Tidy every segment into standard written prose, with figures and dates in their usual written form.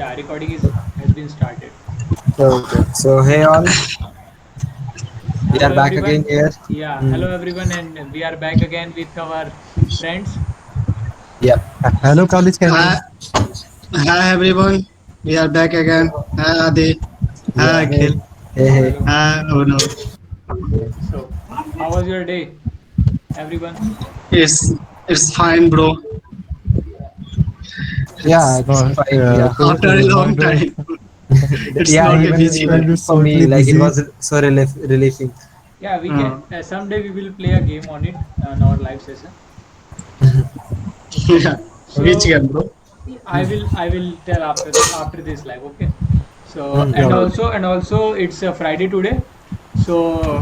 Yeah, recording is has been started. Okay. So hey all, we Hello are back again everyone. here. Yeah, Mm, hello everyone, and we are back again with our friends. yep. Hello, college Hi, campus. hi everyone. We are back again. Hi Adi. Yeah. Hi Hey. Akhil. Hey. Hello, Hey. hello. Hi Uno. So, how was your day, everyone? It's it's fine, bro. Yeah, Oh, it's fine. Yeah. After a my long day. time, it's Yeah. not a Even busy even one. It's for me, totally like it busy. was so relieving. Yeah, we can. Uh, Someday we will play a game on it on our live session. Okay. yeah. Which So game, bro? I will tell after this live. Okay. So Mm, and Yeah, also and also it's a Friday today. So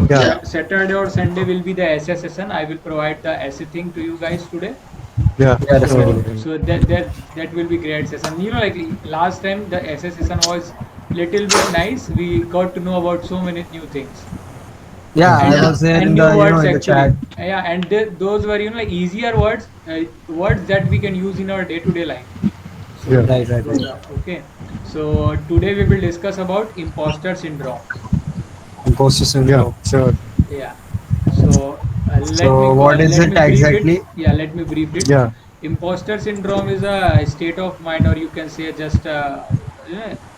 yeah, Yeah. Saturday or Sunday will be the essay session. I will provide the essay thing to you guys today. yeah, yeah. sure. So Definitely. so that will be great session. Like last time the essay session was little bit nice. We got to know about so many new things Yeah. I and Yeah. was there and in new the words in the actually. chat. Yeah, and those were like easier words, words that we can use in our day to day life. Yeah, So Right. Right. those Right. are okay. So today we will discuss about imposter syndrome. Imposter yeah, syndrome. sure. Yeah. So So what is let it me brief it. exactly? Yeah, let me brief it. Yeah, Imposter syndrome is a state of mind, or you can say just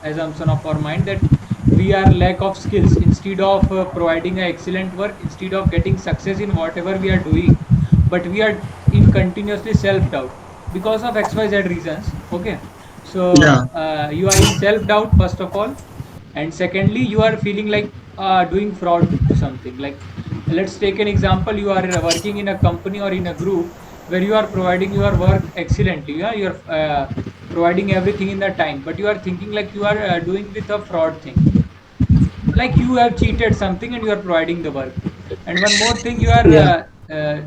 assumption of our mind that we are lack of skills. Instead of providing a excellent work, instead of getting success in whatever we are doing, but we are in continuously self doubt because of XYZ reasons. Okay. So Yeah. you are in self doubt first of all, and secondly you are feeling like doing fraud to something. Like let's take an example. You are working in a company or in a group where you are providing your work excellently. Yeah, you are providing everything in the time, but you are thinking like you are doing with a fraud thing, like you have cheated something and you are providing the work. And one more thing, Yeah.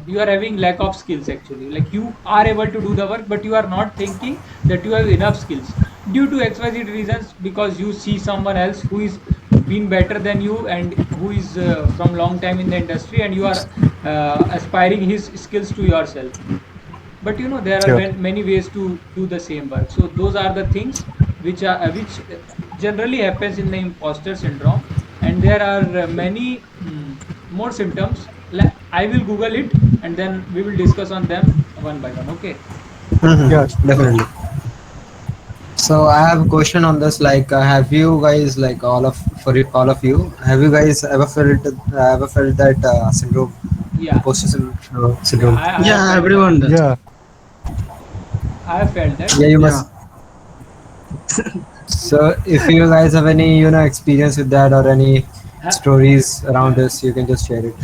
you are having lack of skills actually. Like you are able to do the work, but you are not thinking that you have enough skills due to XYZ reasons, because you see someone else who is been better than you and who is from long time in the industry, and you are aspiring his skills to yourself. But there are yeah. many ways to do the same work. So those are the things which generally happens in the imposter syndrome. And there are many more symptoms. I will google it, and then we will discuss on them one by one. Okay. Yeah, sure. Definitely. So I have a question on this. Like, have you guys, like, all of you, have you guys ever felt that syndrome, Yeah, imposter yeah, syndrome? I have Yeah. felt that. Everyone does. Yeah, I have felt that. Yeah, you Yeah. must. So if you guys have any, experience with that or any Ha- stories around yeah. this, you can just share it.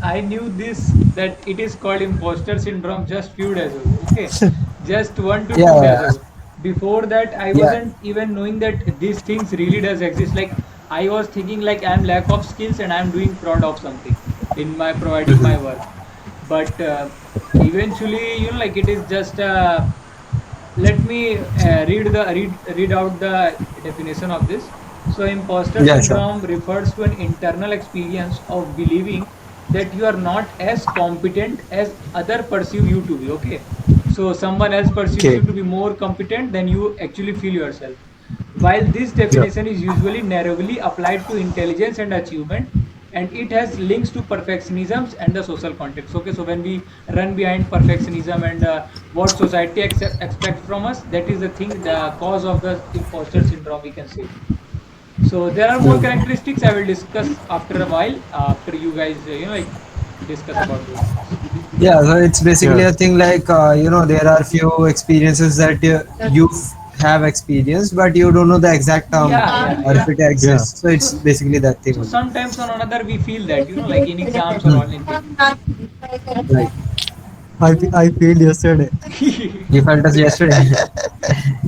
I knew this, that it is called imposter syndrome just few days ago. Okay, just 1 to 2 days Yeah, ago. Before that, I yeah. wasn't even knowing that these things really does exist. Like I was thinking like I'm lack of skills and I'm doing fraud of something in my providing my work. But eventually, like it is just let me read out the definition of this. So imposter Yeah, sure. syndrome refers to an internal experience of believing that you are not as competent as other perceive you to be. Okay, so someone else perceives Okay. you to be more competent than you actually feel yourself. While this yeah, definition is usually narrowly applied to intelligence and achievement, and it has links to perfectionism and the social context. Okay, so when we run behind perfectionism and what society expect from us, that is the thing, the cause of the imposter syndrome, we can say. So there are more Mm. characteristics I will discuss after a while, after you guys like discuss about those things. Yeah, so it's basically yeah, a thing like there are few experiences that you have experienced, but you don't know the exact term Yeah, yeah, or if yeah. it yeah. exists. So it's So basically that thing so only. sometimes on another we feel that like in exams or Hmm. anything. Right. I failed yesterday. You felt us yesterday.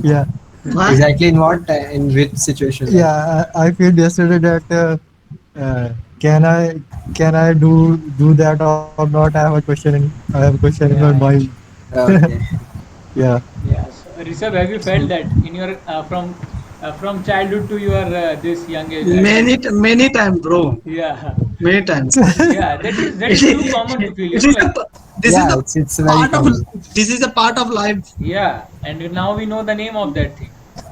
Yeah, What? Exactly in what? In which situation? Like, yeah. I failed yesterday that uh, can I can I do that or not? I have a question in my Yeah, mind. yeah. okay. Yeah, Yeah, so Rishabh, have you felt that in your from childhood to your this young age? I mean, Many time, bro. yeah, Many times. yeah. That it, is too common to feel. it is Like the this is Yeah, the it's very part of common. this is a part of life. yeah, and now we know the name of that thing.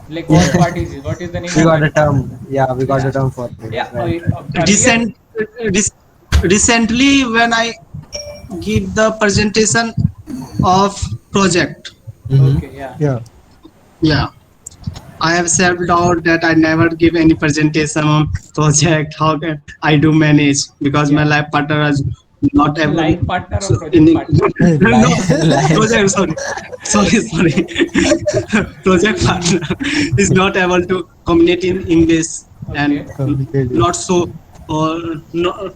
Like Yeah, what part is it? What is the name we of got that a part? term. Yeah, we got Yeah, a term for it. yeah. Right. Earlier, Recent, rec- recently, when I give the presentation of project, Mm-hmm. okay, yeah, Yeah. yeah, I have self doubt that I never give any presentation on project. How can I do manage because my yeah. life partner is not able. Life partner or So in project partner? no Live. project, sorry project partner is not able to communicate in English and Okay. Complicated. not so or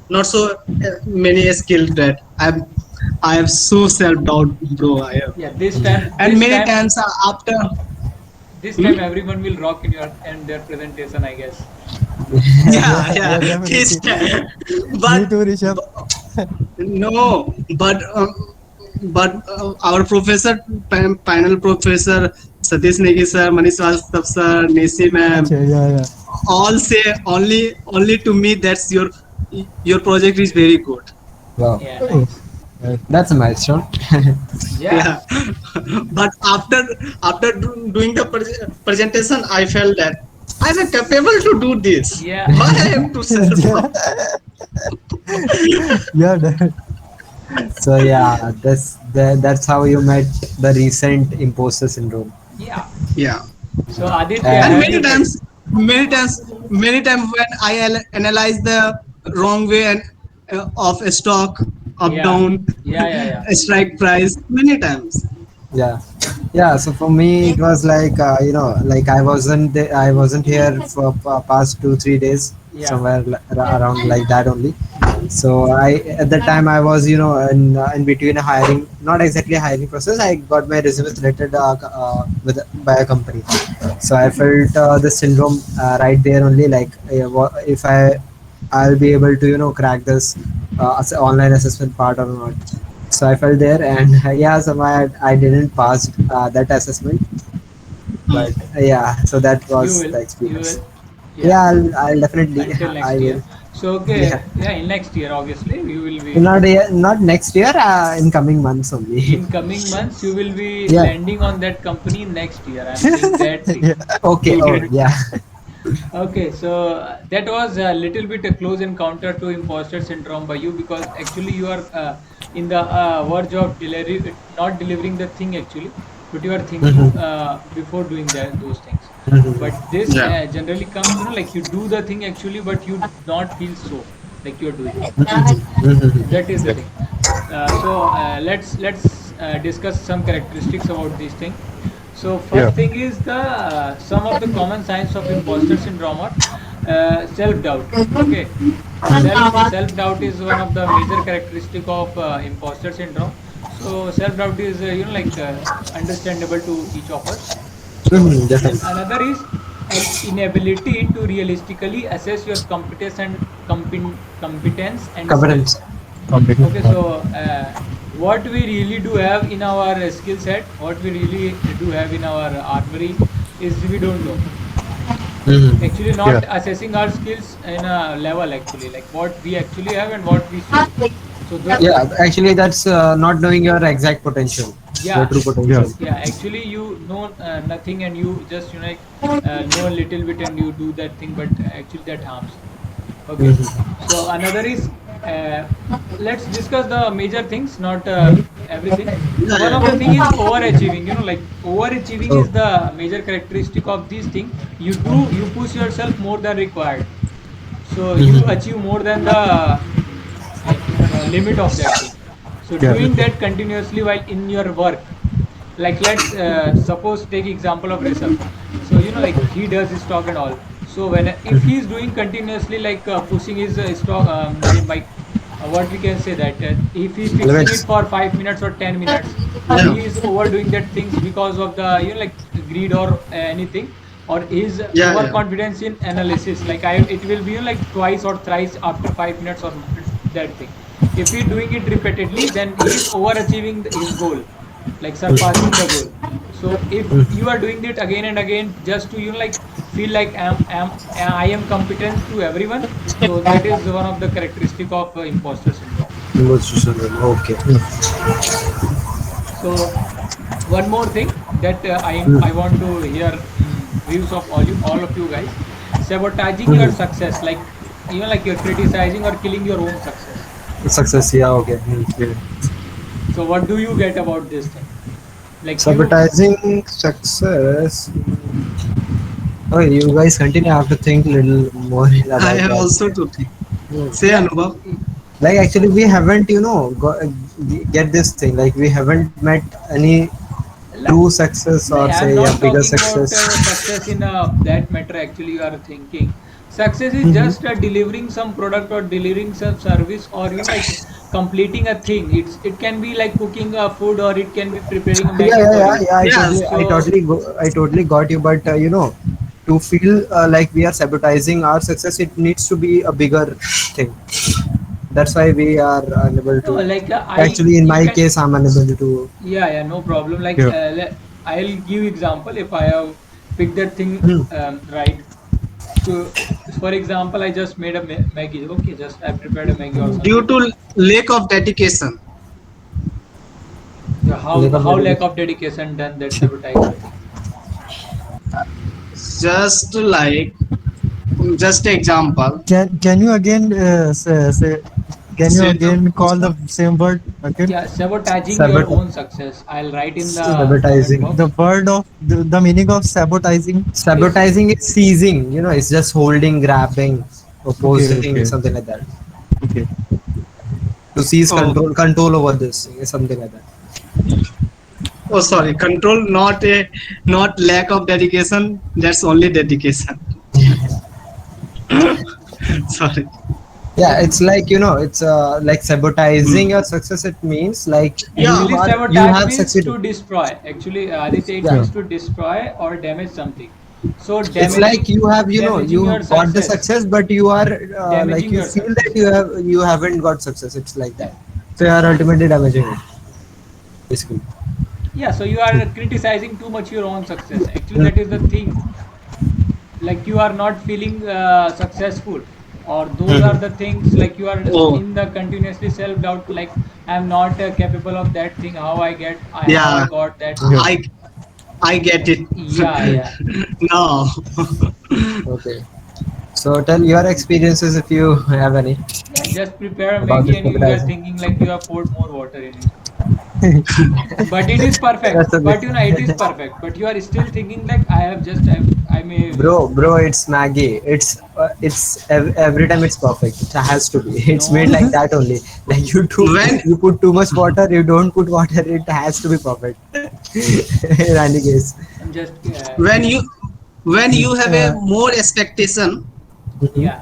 not so many skilled that I have so self doubt, bro. I have. Yeah, this time, And many times after. this Hmm? time, everyone will rock in your and their presentation, I guess. Yeah, Yeah, yeah, this definitely. time. Me but, too, Rishabh. no, but our professor, panel professor Satish Negi sir, Manish Vastav sir, Nisi ma'am, Acha, yeah, yeah. all say only to me that's your project is very good. Wow, Yeah, Oh, nice. that's a milestone. Yeah, Yeah, but after doing the presentation, I felt that I'm capable to do this. yeah. Why I have to self yeah, doubt? yeah, that, So yeah, that's how you met the recent imposter syndrome. Yeah. Yeah. So Aditya, And Uh, have you met? many times when I analyze the wrong way and of a stock up Yeah, down yeah, yeah, yeah. strike price many times. yeah, yeah. So for me, it was like like I wasn't here for past 2 3 days, Yeah. somewhere around like that only. So I at that time I was in between a hiring, not exactly a hiring process. I got my resume selected with by a company. So I felt the syndrome right there only. Like if I'll be able to crack this online assessment part or not. So I felt there, and yeah, somehow I didn't pass that assessment, but yeah, so that You was will, the you experience. will. Yeah. Yeah, I'll definitely Until I next will. year. So Yeah, okay, yeah, in next year, obviously, you will be not next year, in coming months only. in coming months. You will be Yeah. landing on that company next year. I'm saying that thing. yeah, Okay. Oh, yeah. Okay, so that was a little bit a close encounter to imposter syndrome by you because actually you are in the verge of not delivering the thing actually, but you are thinking Mhm. before doing those things. Mhm. But this Yeah. generally comes, like you do the thing actually, but you do not feel so like you're doing. Mhm. That is the thing. So let's discuss some characteristics about this thing. So yeah, first thing is the some of the common signs of imposter syndrome are self doubt. Okay, self doubt is one of the major characteristic of imposter syndrome. So self doubt is understandable to each of us. So Mhm. and Definitely. another is an inability to realistically assess your competence and skills. Competence. complicated. Okay, so what we really do have in our skill set, what we really do have in our armory is we don't know. Mhm. Actually, Yeah, not assessing our skills in a level actually, like what we actually have and what we should. So the Yeah, actually, that's not knowing your exact potential, your yeah, true yeah, potential. yeah. Actually, you know nothing and you just know a little bit and you do that thing, but actually that harms. Okay, Mhm. so another is uh, let's discuss the major things, not everything. So Yeah, one yeah, of the thing is yeah. overachieving. Like overachieving Oh. is the major characteristic of this thing. You push yourself more than required. So you Mhm. achieve more than the limit of that thing. So yeah, doing that continuously while in your work, like let's suppose take example of Rishabh. So like he does his stock and all. So when if he is doing continuously like pushing his stock like what we can say that if he fixing it Limits. for 5 minutes or 10 minutes, or Yeah. he is overdoing that things because of the like greed or anything, or his Yeah, yeah. overconfidence in analysis, like I it will be like twice or thrice after 5 minutes or that thing. If he doing it repeatedly, then he is overachieving his goal, like surpassing the goal. So if you are doing it again and again just to like feel like I am competent to everyone, so that is one of the characteristic of imposter syndrome. Imposter syndrome. Okay. So one more thing that I want to hear views of all of you guys, sabotaging your Mhm. success, like like you're criticizing or killing your own success. Success, yeah, okay. Okay. So what do you get about this thing? Like you, Sabotaging success. Okay, you guys continue. I have to think a little more I about have that. also to think. Hmm. Say yeah, Anubhav. Like actually, we haven't, get this thing. Like we haven't met any like, true success no, or I'm say a not bigger talking about success. success in that matter. Actually, you are thinking success is Hmm. just delivering some product or delivering some service, or like completing a thing. It can be like cooking a food, or it can be preparing a Yeah, Maggie yeah, for yeah, you. yeah. Yes. So I totally got you. But to feel like we are sabotaging our success, it needs to be a bigger thing. That's why we are unable no, to. like I Actually, in you my can, case, I'm unable to. yeah, yeah, no problem. Like Yeah. I'll give example if I have picked that thing Hmm. right. So for example, I just made a Maggie. Okay, just I prepared a Maggie or Due something. to lack of dedication. Yeah, Lack of how lack dedication. of dedication done that sabotage your thing. Just like, just example. Can you again say, can you Say the again call question. the same word again? Yeah, sabotaging your Sabot- own success. I'll write in the comment sabotaging. The box. word of the meaning of sabotaging. Is Sabotaging is seizing. It's just holding, grabbing, Okay, opposing, okay, something like that. okay. To seize Oh, control over this, something like that. oh, sorry. Control, not lack of dedication. That's only dedication. Sorry. Yeah, it's like it's like Hmm. sabotaging your success. It means like Yeah. actually you sabotage have means succeeded. to destroy. Actually, Aditya, it Yeah, Yeah. means to destroy or damage something. So it's like you have damaging you your got the success, success, but you are like damaging you your feel that success. you haven't got success. It's like that. So you are ultimately damaging it, basically. Yeah, so you are criticizing too much your own success. Actually, that is the thing. Like you are not feeling successful, or those are the things, like you are Oh, in the continuously self doubt, like I'm not capable of that thing, how I yeah. got that. Yeah. I I get it. Yeah, yeah, No. Okay. So tell your experiences if you have any yeah, just prepare a about Maggie this and you are sabotaging. thinking like you have poured more water in it, but it is perfect, That's okay. but it is perfect, but you are still thinking like I may. Bro, it's Maggie. Every time it's perfect. It has to be. It's No, made no, like that only. Like When you put too much water, you don't put water. It has to be perfect. In any case. I'm just when you when you have a Uh, more expectation mhm, yeah,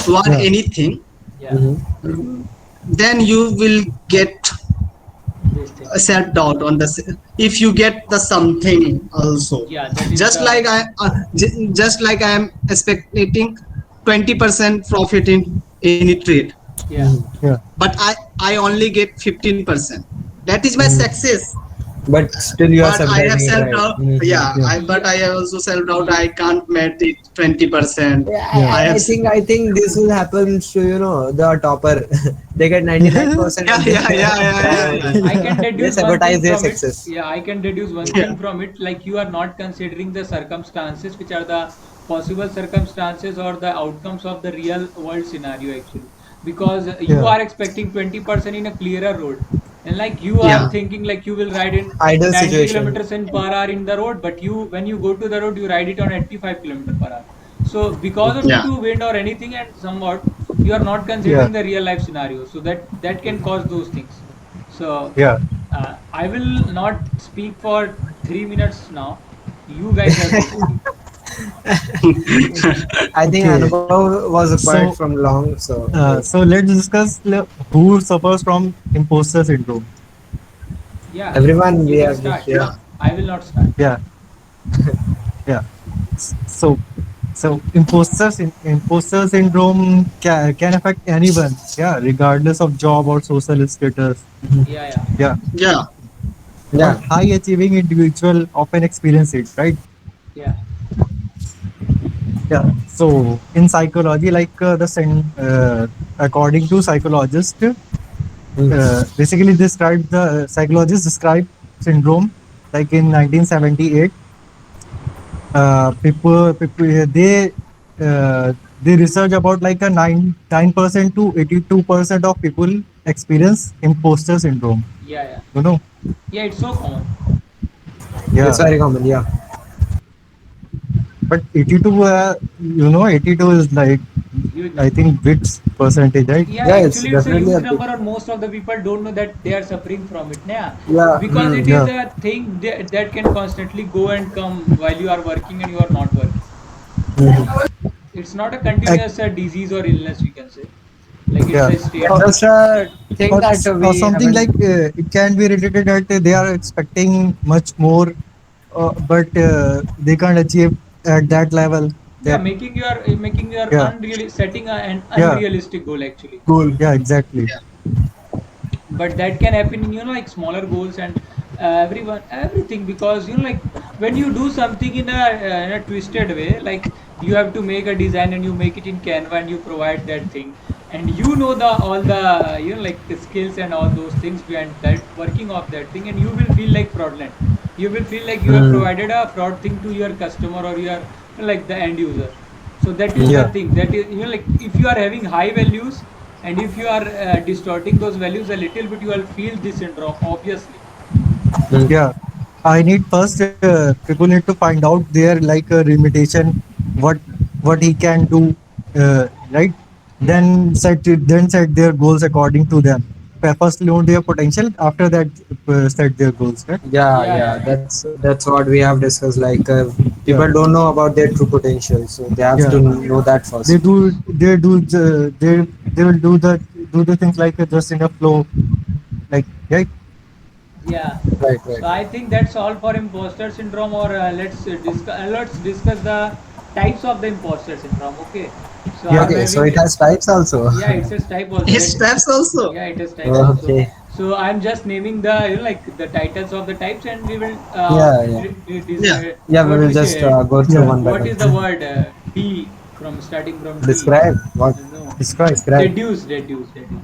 toward Yeah. anything, yeah, mhm. then you will get this thing, a self doubt on the if you get the something also. yeah, that is Just like the, just like I am expecting 20% profit in any trade, yeah. Yeah. but I only get 15%. That is my Mhm. success. But still, you are But I have sabotaging it, self right? doubt. Mhm. Yeah, Yeah. I but Yeah, I have also self doubt. yeah, I can't met it 20%. Yeah, Yeah. I have I think this will happen to the topper. They get 99% yeah and yeah they yeah yeah yeah yeah. yeah. I can they deduce one thing sabotage their from it. success. Yeah, I can deduce one Yeah. thing from it. Like you are not considering the circumstances, which are the possible circumstances or the outcomes of the real world scenario, actually. Because you Yeah. are expecting 20% in a clearer road. And like you are Yeah. thinking like you will ride in Ideal 90 situation. kilometers in per hour in the road, but when you go to the road, you ride it on 85 kilometer per hour. So because of due Yeah. to wind or anything and somewhat, you are not Yeah. considering the real life scenario. So that can cause those things. So Yeah. I will not speak for 3 minutes now. You guys have to speak. I think Okay. Anubhav was quiet So, from long, so so let's discuss who suffers from imposter syndrome. Yeah, everyone we you can have this. start. Yeah. Yeah. I will not start. Yeah. Yeah. So, imposter syndrome can affect anyone. Yeah, regardless of job or social status. Yeah, yeah, Yeah. Yeah. But Yeah. high achieving individual often experience it, right? yeah, Yeah. So in psychology, like according to psychologists, Mm. basically described the psychologists describe syndrome like in 1978. people they research about like a 9% to 82% of people experience imposter syndrome. Yeah, yeah, You know, yeah. It's so common. It's yeah. very common. Yeah. But 82, 82 is like Huge I number. think which percentage, right? Yeah, Yeah, it's actually, it's a definitely huge a big. number, and most of the people don't know that they are suffering from it. Yeah, Yeah. because it is Yeah, a thing that can constantly go and come while you are working and you are not working. It's not a Ac- continuous disease or illness, we can say. Like it's yeah. a state. It's just a thing or, that or we something haven't. like it can be related that they are expecting much more, but they can't achieve at that level. Yeah, That making your yeah, setting an yeah, unrealistic goal actually. goal. Yeah, exactly. But that can happen in like smaller goals and everything, because like when you do something in a twisted way, like you have to make a design and you make it in Canva and you provide that thing, and the all the like skills and all those things behind that working of that thing, and you will feel like fraudulent. You will feel like you have Hmm. provided a fraud thing to your customer or your like the end user. So that is Hmm. the Yeah, thing, that is like if you are having high values and if you are distorting those values a little bit, you will feel this syndrome obviously. Hmm. yeah. I need first people need to find out their like limitation, what what he can do, right? Yeah, Then set their goals according to them. First know their potential. After that, set their goals. Right? Yeah, yeah, yeah. yeah, That's what we have discussed. Like Yeah, people don't know about their true potential, so they have yeah. to know that They first. do they will do the things like just in a flow, like right. yeah. Right, right, So I right. think that's all for imposter syndrome, or let's discuss the types of the imposter syndrome. Okay, so Yeah, I'm Okay, so having, it has types also. yeah, it's a type also. His steps also. Yeah, it has types also. Okay. So I'm just naming the like the titles of the types, and we will Yeah, yeah. Yeah. Yeah, we what will we just say, go through yeah. one by what one. is the word D, from starting from D. Describe what? No, Describe. Describe. deduce.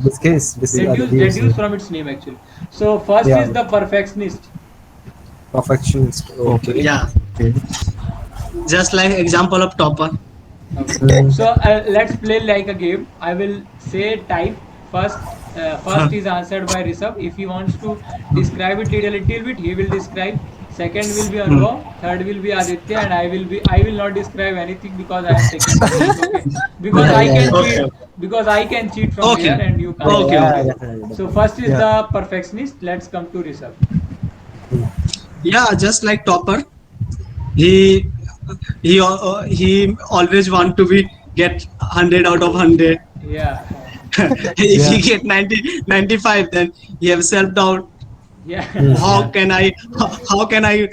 This case. This is the views. Deduce from its name actually. So first Yeah, is the perfectionist. perfectionist. Okay. Yeah. Okay. Just like example of topper. Okay. Mm. So let's play like a game. I will say type first. First is answered by Rishabh. If he wants to describe it little bit, he will describe. Second will be Hmm. Anubhav. Third will be Aditya, and I will not describe anything because I am taking the lead. Okay. Because Yeah, I yeah, can yeah. Okay. cheat. Because I can cheat from here Okay. and you can't. Yeah, Okay. yeah, Okay. definitely, So definitely. first is Yeah. the perfectionist. Let's come to Rishabh. Mm. Yeah. Just like topper, he he always want to be get 100 out of 100. Yeah. If Yeah. he get 90 95, then he have self doubt. Yeah. Mm. How Yeah. can I how can I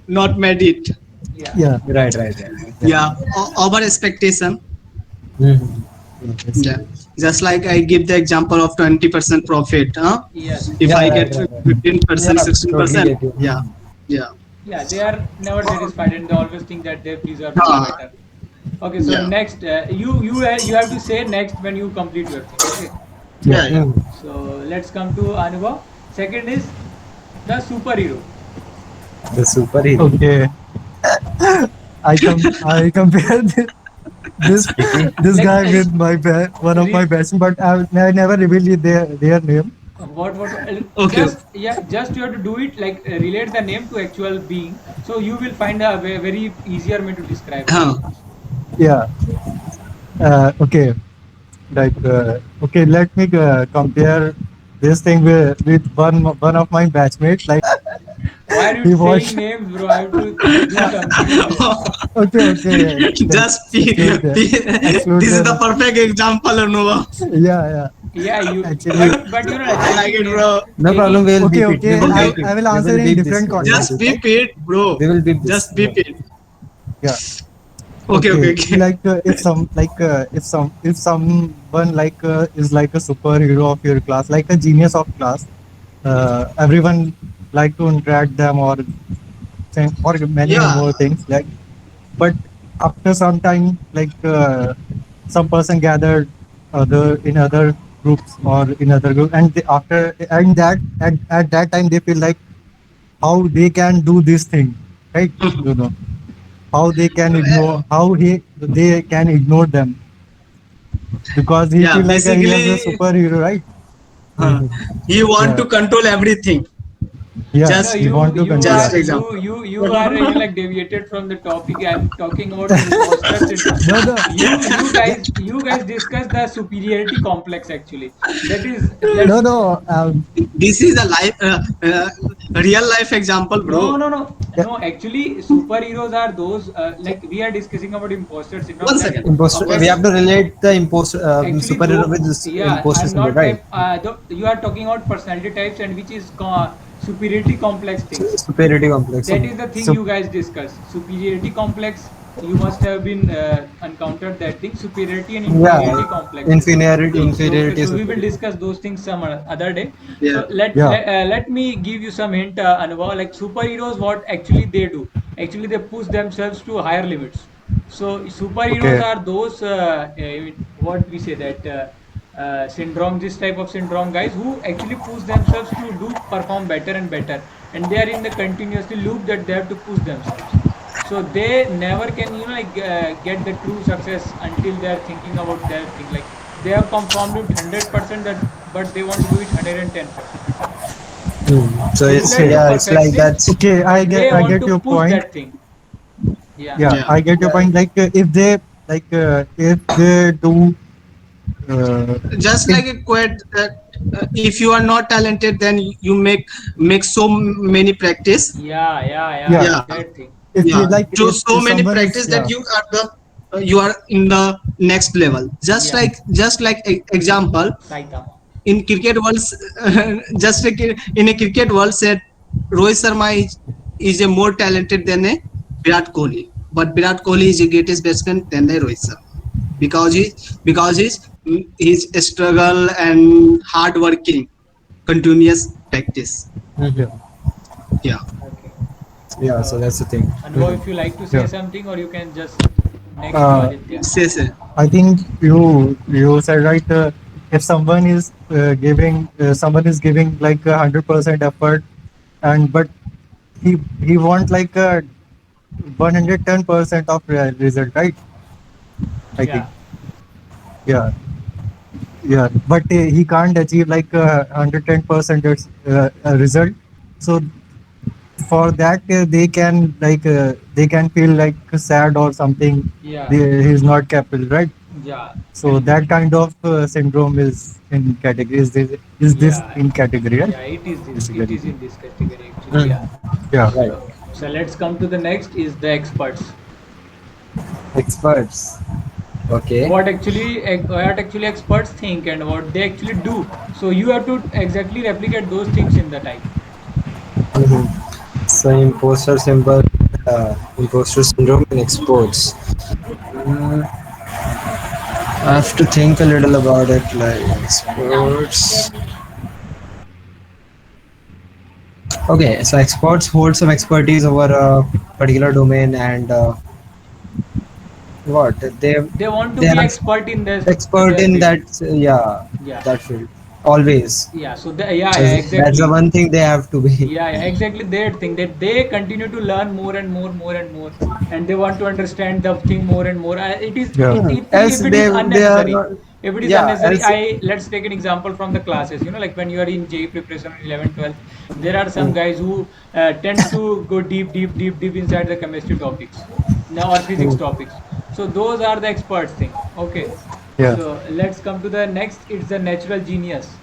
not made it? Yeah. Yeah. Right, right, right. Yeah. Yeah. Over expectation. Mm. Yeah. That's Yeah. good. Just like I give the example of 20% profit. Huh? Yes. If Yeah, I right, get right, right. Yeah, 15%, totally 16%. get you. Yeah. Yeah. Yeah, they are never satisfied and they always think that they deserve to be Ah, better. Okay, so yeah. next, you have to say next when you complete your thing. Okay, Yeah. Yeah. Yeah. Mm. so let's come to Anubhav. Second is the superhero. The superhero. Okay. I compare this Speaking. this Like guy with my one of my best, but I never revealed their name. what Okay. just, yeah, just you have to do it like relate the name to actual being, so you will find a very easier way to describe it. Huh. Yeah. Okay. Like okay, let me compare this thing with one of my batchmates. Like Why are you he saying watched. names, bro? I have to do something with it. Okay, okay. Just Exclude that. Exclude this is the that. perfect example, Anuva. Yeah, yeah. Yeah, Actually, but I like taking it, names, bro. No problem. taking, We will okay, beep it. We okay. will Okay. beep Okay. it. I will We answer will in beep this. different We will Just context, beep it. right? beep it, bro. We will beep this. Just beep it. Yeah. Okay. Okay. Okay. Okay. Like if someone like is like a superhero of your class, like a genius of class, everyone like to interact them or many Yeah. more things like. But after some time, like some person gathered other groups or in other group, and after and that at that time they feel like how they can do this thing, right? You know, how they can ignore, how they can ignore them, because he Yeah, feel like he is a basically, superhero, right? uh, he want Yeah, to control everything. yeah, No, Just he want to you control. just Yeah. are example. you are like deviated from the topic. I'm talking about the imposter syndrome. No, no. You guys discuss the superiority complex actually. That is No, let's no. This is a life, real life example, no, bro. no, no, Yeah, no. Actually, superheroes are those like we are discussing about imposter syndrome. One That second. Imposter. One We have affects to second. relate the imposter actually superhero with though. this Yeah, imposter I'm syndrome, not. right? You are talking about personality types and which is superiority complex things. Superiority complex. So, That is the thing so you guys discuss. Superiority complex. You must have been encountered that thing. Superiority and yeah, inferiority complexes. inferiority, So we will superiority. discuss those things some other day. Yeah. So let yeah, let, uh, let me give you some hint, Anubhav. Like superheroes, what actually they do? Actually, they push themselves to higher limits. So superheroes okay, are those what we say that syndrome, this type of syndrome guys who actually push themselves to do perform better and better, and they are in the continuously loop that they have to push themselves. So they never can like get the true success until they are thinking about their thing. Like they have conformed with 100% that, but they want to do it 110%. So it's Similar okay, to yeah, it's like perfectionist, that's. okay. I but get, they I want get to your push point. that thing. Yeah. Yeah, Yeah. I get your Yeah. point. Like if they, like if they do, uh, Just if like a quote that if you are not talented, then you make so many practice. Yeah, yeah, Yeah. that thing. if Yeah. they, like To so if many someone is, practice that yeah, you are in the next level. Yeah, Just like example Saitama. in cricket world, just like in a cricket world said Rohit Sharma is a more talented than a Virat Kohli, but Virat Kohli is the greatest batsman than the Rohit Sharma because his struggle and hard working, continuous practice. yeah, Mhm. Yeah. Okay. Yeah, so So, that's the thing. Anubhav, Mhm. if you like to say yeah. something, or you can just next to Uh, Aditya. Say. I think you said right. If someone is someone is giving like 100% effort, and but he want like a 110% of result, right? I think, Yeah, yeah, yeah. But he can't achieve like 110% result. So for that they can feel like sad or something. yeah, He's not capable, right? yeah, So that kind of syndrome is in category. Is this yeah, in category, right? yeah. It is this. It Basically, is in this category actually. Yeah. Mhm. yeah. Right. So let's come to the next is the experts. Experts. Okay. What actually experts think and what they actually do. So you have to exactly replicate those things in the type. Mhm. So imposter syndrome in exports. Mm, I have to think a little about it. Like exports. Okay, so experts hold some expertise over a particular domain, and what They want to they be are expert in expert their in field. that. Yeah, Yeah, that field always. yeah. So yeah, That's the exactly. one thing they have to be. Yeah, exactly. They think that they continue to learn more and more, more and more, and they want to understand the thing more and more. It is Yeah. Else if it is they are unnecessary. not. If it is Yeah, unnecessary, else. I let's take an example from the classes. Like when you are in JEE preparation in 11, 12, there are some Mm. guys who tends to go deep, deep, deep, deep inside the chemistry topics, now or physics Mm. topics. So those are the experts thing. Okay. Yeah. So let's come to the next. It's the natural genius.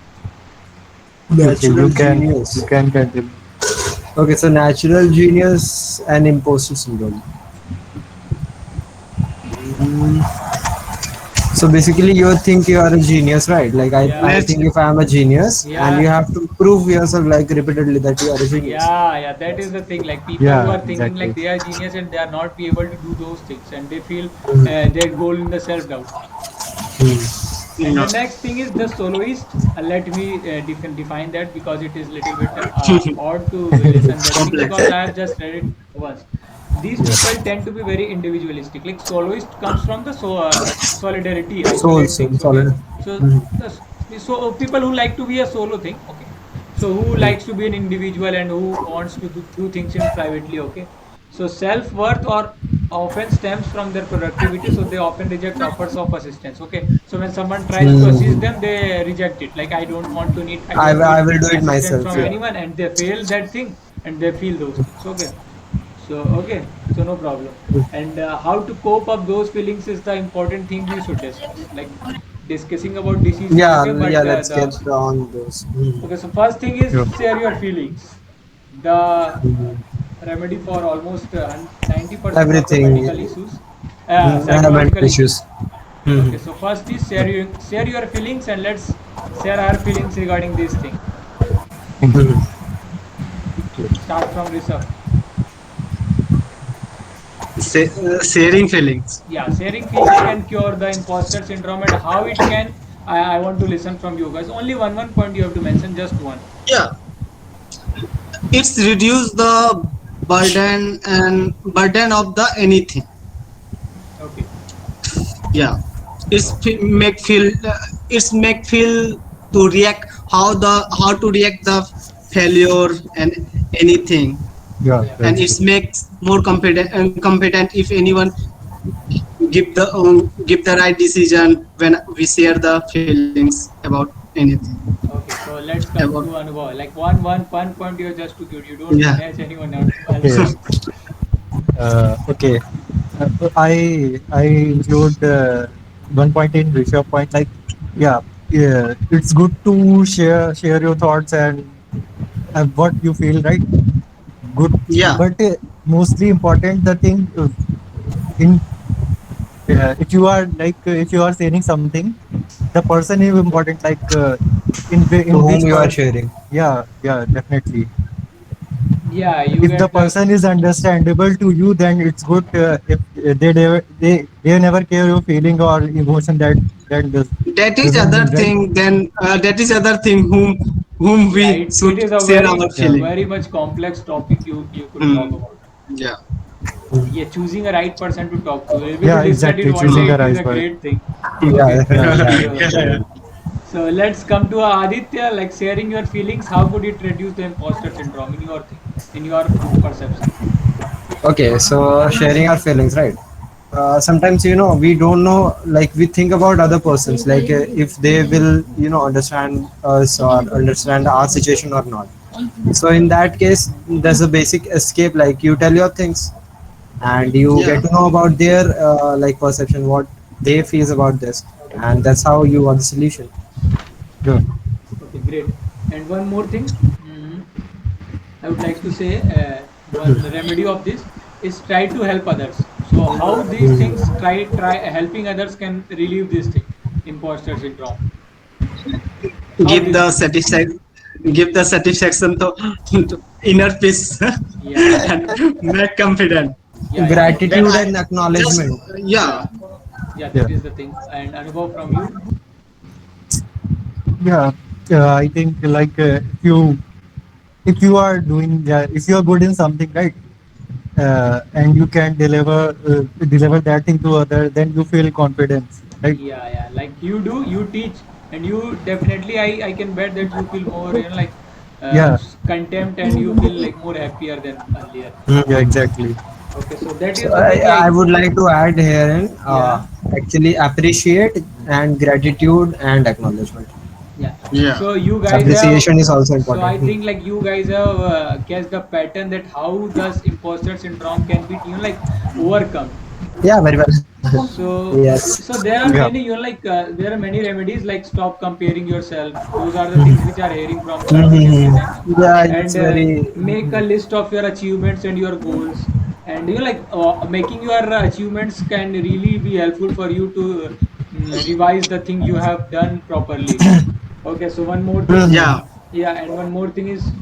Okay, Natural you genius. can continue. Okay, so natural genius and imposter syndrome. Mm. So basically, you think you are a genius, right? Like I Yeah. Let's think if I am a genius, and you Yeah. have to prove yourself like repeatedly that you are a genius. Yeah, that is Yes. the thing. Like people who Yeah, are thinking like exactly. they are genius and they are not be able to do those things, and they feel Mhm. their goal in the self doubt. Mm. And the no. next thing is the soloist. Let me define that because it is little bit odd to listen that thing Complex. because I have just read it once. These Yeah. people tend to be very individualistic. Like soloist comes from the solidarity, Soul, isolate soul, things. Okay, solid. so Mhm. so people who like to be a solo thing. Okay, so who likes to be an individual and who wants to do things in privately. Okay, so self worth or often stems from their productivity, so they often reject offers of assistance. Okay, so when someone tries to assist Hmm. them, they reject it, like I I, don't I need will do it assistance myself. from Yeah. anyone, and they fail that thing, and they feel those things. Okay, so okay, so no problem. And how to cope up those feelings is the important thing we should discuss. Like discussing about disease is Yeah, okay, yeah. but Let's the get on those. Hmm. okay, so first thing is Yeah. share your feelings. The Hmm. remedy for almost 90% of the Everything. medical issues, I have mental psychological issues. issues. Hmm. Okay, so first is share your feelings, and let's share our feelings regarding this thing. Hmm. Start from Rishabh. Sharing feelings. Yeah, sharing feelings can cure the imposter syndrome, and how it can. I want to listen from you guys. Only one point you have to mention, just one. Yeah, it's reduce the burden of the anything. Okay. Yeah, it's make feel to react how to react the failure and anything, Yeah, Yeah. and that's it good. makes more competent if anyone give the right decision when we share the feelings about anything Okay. So let's come about. to Anubhav. Like one point you have just to give. You don't Yeah, snatch anyone else Okay. point. Okay. I include one point in Rishabh point. Like, yeah, yeah, it's good to share your thoughts and what you feel, right? Good, yeah, but mostly important the thing in if you are if you are saying something, the person is important. Like To in whom which you are part? sharing. Yeah, yeah, definitely. Yeah, you If the get the. person is understandable to you, then it's good. If they never care your feeling or emotion, that that is doesn't other mean right. thing. Then that is other thing whom Yeah, we it should is a share our Yeah, feeling. very much complex topic you could talk Hmm. about. Yeah. Yeah, choosing a right person to talk to. We yeah, will discuss it exactly. one Choosing day. a It is right a word. great thing. Yeah. Okay, Yeah, yeah, so Yeah, yeah. let's come to Aditya. Like sharing your feelings, how could it reduce the imposter syndrome in your thing, in your perception? Okay, so sharing our feelings, right? Sometimes we don't know, like we think about other persons, like if they will understand us or understand our situation or not. So in that case, there's a basic escape, like you tell your things and you Yeah. get to know about their like perception, what they feel about this, and that's how you want the solution. yeah, Okay, great. And one more thing, I would like to say one remedy of this is try to help others. So how these things try helping others can relieve this thing, imposter syndrome. How give this the thing? satisfaction give the satisfaction to inner peace Yeah, yeah, and make confident yeah, yeah, yeah. when Gratitude I and just acknowledgement. yeah, Yeah, yeah, yeah, that is the thing. And Anubhav from you. yeah. I think if you are doing if you are good in something, right, and you can deliver that thing to other, then you feel confidence, right? Yeah, yeah. Like you do, you teach, and you definitely, I can bet that you feel more, like Yeah, contempt, and you feel like more happier than earlier. yeah, exactly. Okay, so that So is the thing. I Like, would like to add here in yeah, actually appreciate and gratitude and acknowledgement. yeah. yeah, So you guys have. Appreciation is also So important. I think like you guys have guessed the pattern that how does imposter syndrome can be, like overcome. Yeah, very well. So, Yes. so there are Yeah, many, like there are many remedies like stop comparing yourself. Those are the things which are hearing from many Mhm. times, Yeah, it's and very. make a list of your achievements and your goals. And like making your achievements can really be helpful for you to revise the thing you have done properly. Okay, so one more thing, Mhm. yeah, yeah, and one more thing is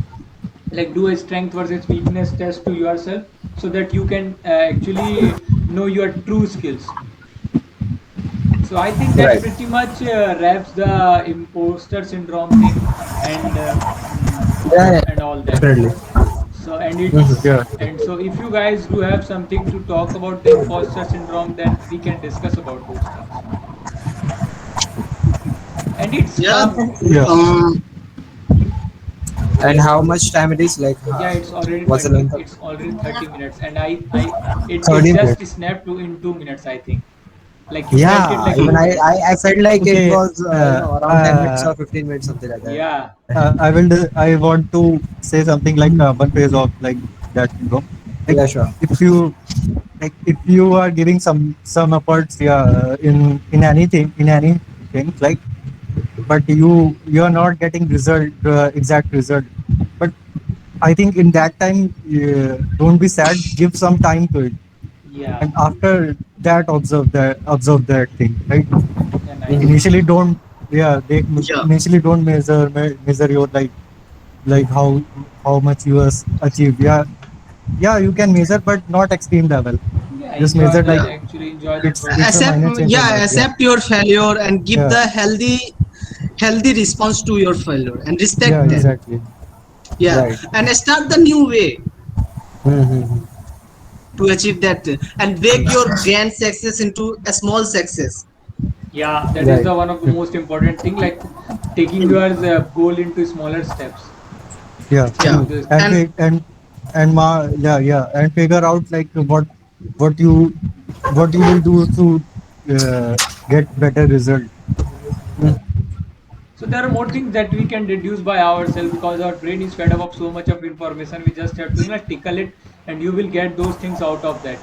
like do a strength versus weakness test to yourself so that you can actually know your true skills. So I think that Right. pretty much wraps the imposter syndrome thing and Yeah, yeah, and all that. definitely. So and Mhm. it's yeah, and so if you guys do have something to talk about the imposter syndrome, then we can discuss about those things. And it's yeah. come. yeah, Um, And how much time it is? Like, Yeah, it's already what's the 30. length of It's already 30 minutes, and it 30 just minutes? snapped to in 2 minutes. I think. Like you felt it Yeah, like even 2 minutes. I felt like it Okay. was around 10 minutes or 15 minutes, something like that. Yeah. I want to say something like one phase of like that syndrome. Like Yeah, sure. if you if you are giving some efforts, yeah, in anything like, but you are not getting exact result. But I think in that time, don't be sad. Give some time to it, Yeah. and after that, observe that thing, right? Yeah. Nice. Mhm. Initially, don't yeah, they Yeah. initially don't measure your like how much you has achieved. Yeah, you can measure, but not extreme level. Yeah. Just Enjoy measure the like Yeah. actually enjoy the it's a process. Accept, minor change or yeah, not. Yeah, accept your failure and give yeah, the healthy response to your failure and yeah, respect that. exactly. Yeah, Right. and start the new way Mm-hmm. to achieve that and break your grand success into a small success. Yeah, that is Right. the one of the most important thing. Like taking your goal into smaller steps. Yeah, Achieving Yeah, those. and and and figure out like what you what you will do to get better result. So there are more things that we can deduce by ourselves because our brain is fed up of so much of information. We just have to tickle it, and you will get those things out of that.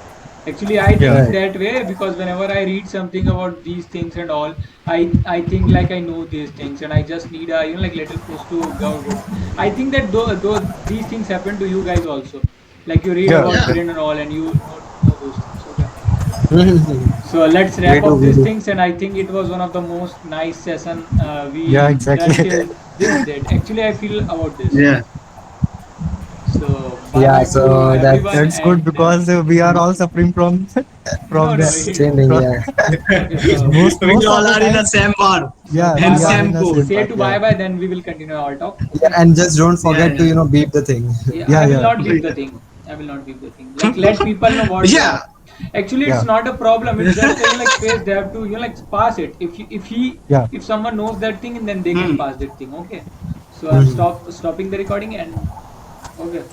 Actually, I Yeah, think Right. that way because whenever I read something about these things and all, I think like I know these things, and I just need a like little push to go with. I think that though these things happen to you guys also, like you read yeah, about yeah, brain and all, and you know those things. Okay. Mhm. So let's We wrap do, up we these do. things, and I think it was one of the most nice session yeah, we done exactly. till this date. Actually, I feel about this. yeah, So bye Yeah, bye to so everyone, That's good and because we are all suffering from no from no. that. It, same thing, From, yeah. okay, so we most of all the are in a time, same bar so yeah, bye and we are bye. in same the boat. same Say part. to Yeah, bye bye. Then we will continue our talk. Yeah, Okay. and just don't Yeah, forget to, beep the thing. Yeah, yeah, I will yeah, not beep the thing. I will not beep the thing. Like let people know what. yeah, Actually, it's yeah, not a problem. It's just like phase. They have to like pass it. yeah. If someone knows that thing, then they can hmm. pass that thing. Okay. So I'm Mhm. stopping the recording and okay.